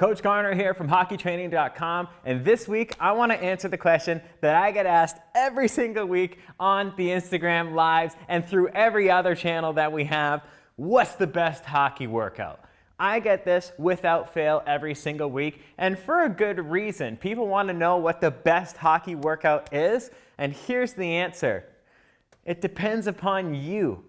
Coach Garner here from hockeytraining.com, and this week I want to answer the question that I get asked every single week on the Instagram lives and through every other channel that we have. What's the best hockey workout? I get this without fail every single week, and for a good reason. People want to know what the best hockey workout is, and here's the answer. It depends upon you.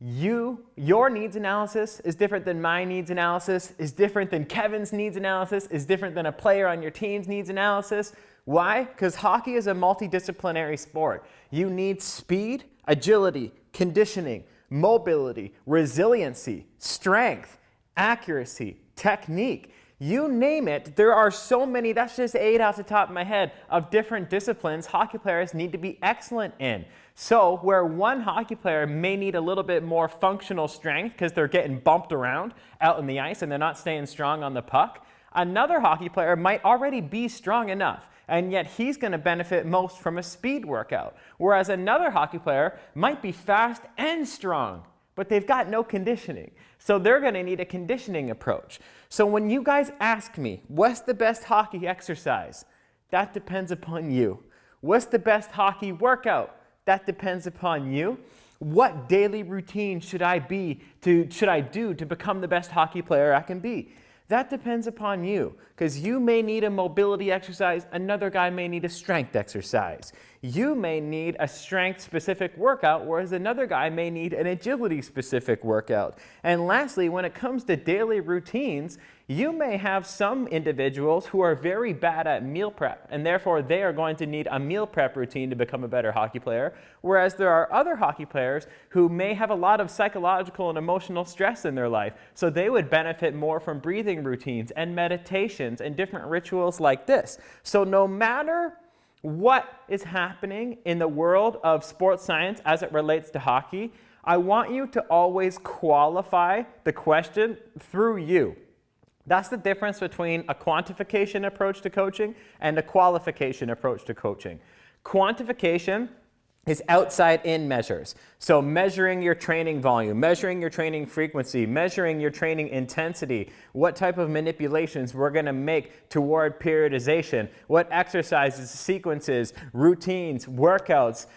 Your needs analysis is different than my needs analysis, is different than Kevin's needs analysis, is different than a player on your team's needs analysis. Why? Because hockey is a multidisciplinary sport. You need speed, agility, conditioning, mobility, resiliency, strength, accuracy, technique. You name it, there are so many, that's just 8 off the top of my head, of different disciplines hockey players need to be excellent in. So where one hockey player may need a little bit more functional strength because they're getting bumped around out in the ice and they're not staying strong on the puck, another hockey player might already be strong enough, and yet he's going to benefit most from a speed workout. Whereas another hockey player might be fast and strong, but they've got no conditioning. So they're going to need a conditioning approach. So when you guys ask me, what's the best hockey exercise? That depends upon you. What's the best hockey workout? That depends upon you. What daily routine should I do to become the best hockey player I can be? That depends upon you, because you may need a mobility exercise, another guy may need a strength exercise. You may need a strength-specific workout, whereas another guy may need an agility-specific workout. And lastly, when it comes to daily routines, you may have some individuals who are very bad at meal prep, and therefore they are going to need a meal prep routine to become a better hockey player, whereas there are other hockey players who may have a lot of psychological and emotional stress in their life, so they would benefit more from breathing routines and meditations and different rituals like this. So no matter what is happening in the world of sports science as it relates to hockey, I want you to always qualify the question through you. That's the difference between a quantification approach to coaching and a qualification approach to coaching. Quantification is outside-in measures. So measuring your training volume, measuring your training frequency, measuring your training intensity, what type of manipulations we're going to make toward periodization, what exercises, sequences, routines, workouts,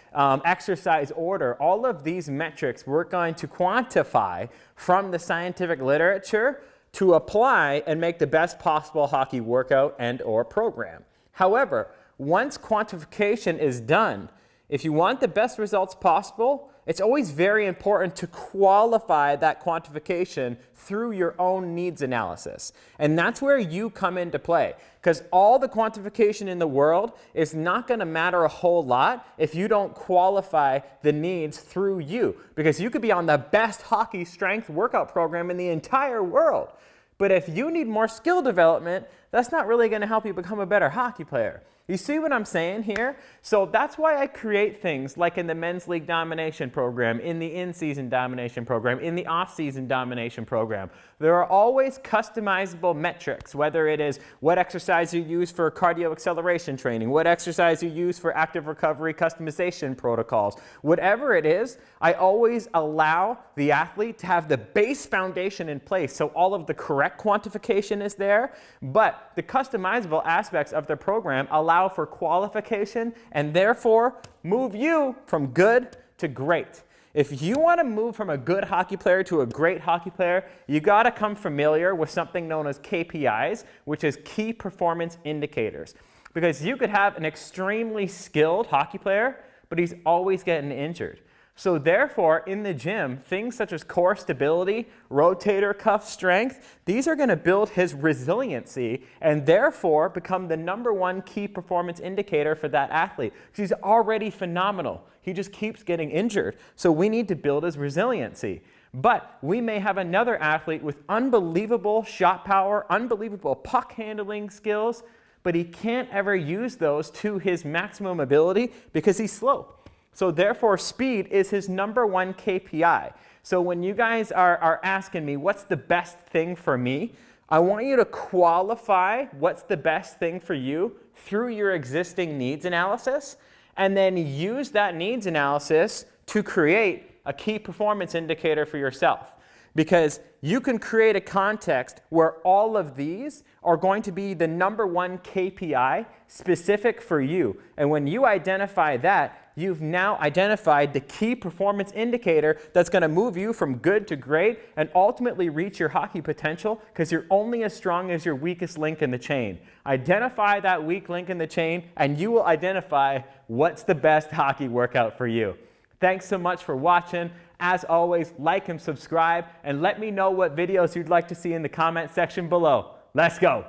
exercise order, all of these metrics we're going to quantify from the scientific literature to apply and make the best possible hockey workout and or program. However, once quantification is done, if you want the best results possible, it's always very important to qualify that quantification through your own needs analysis. And that's where you come into play, because all the quantification in the world is not going to matter a whole lot if you don't qualify the needs through you, because you could be on the best hockey strength workout program in the entire world. But if you need more skill development, that's not really going to help you become a better hockey player. You see what I'm saying here? So that's why I create things like in the Men's League Domination Program, in the in-season domination program, in the off-season domination program. There are always customizable metrics, whether it is what exercise you use for cardio acceleration training, what exercise you use for active recovery customization protocols. Whatever it is, I always allow the athlete to have the base foundation in place, so all of the correct quantification is there, but the customizable aspects of the program allow for qualification and therefore move you from good to great. If you want to move from a good hockey player to a great hockey player, you got to come familiar with something known as KPIs, which is key performance indicators. Because you could have an extremely skilled hockey player, but he's always getting injured. So therefore, in the gym, things such as core stability, rotator cuff strength, these are going to build his resiliency and therefore become the #1 key performance indicator for that athlete. He's already phenomenal. He just keeps getting injured. So we need to build his resiliency. But we may have another athlete with unbelievable shot power, unbelievable puck handling skills, but he can't ever use those to his maximum ability because he's slow. So therefore, speed is his #1 KPI. So when you guys are asking me, what's the best thing for me? I want you to qualify what's the best thing for you through your existing needs analysis, and then use that needs analysis to create a key performance indicator for yourself. because you can create a context where all of these are going to be the #1 KPI specific for you. And when you identify that, you've now identified the key performance indicator that's going to move you from good to great and ultimately reach your hockey potential, because you're only as strong as your weakest link in the chain. Identify that weak link in the chain and you will identify what's the best hockey workout for you. Thanks so much for watching. As always, like and subscribe, and let me know what videos you'd like to see in the comment section below. Let's go.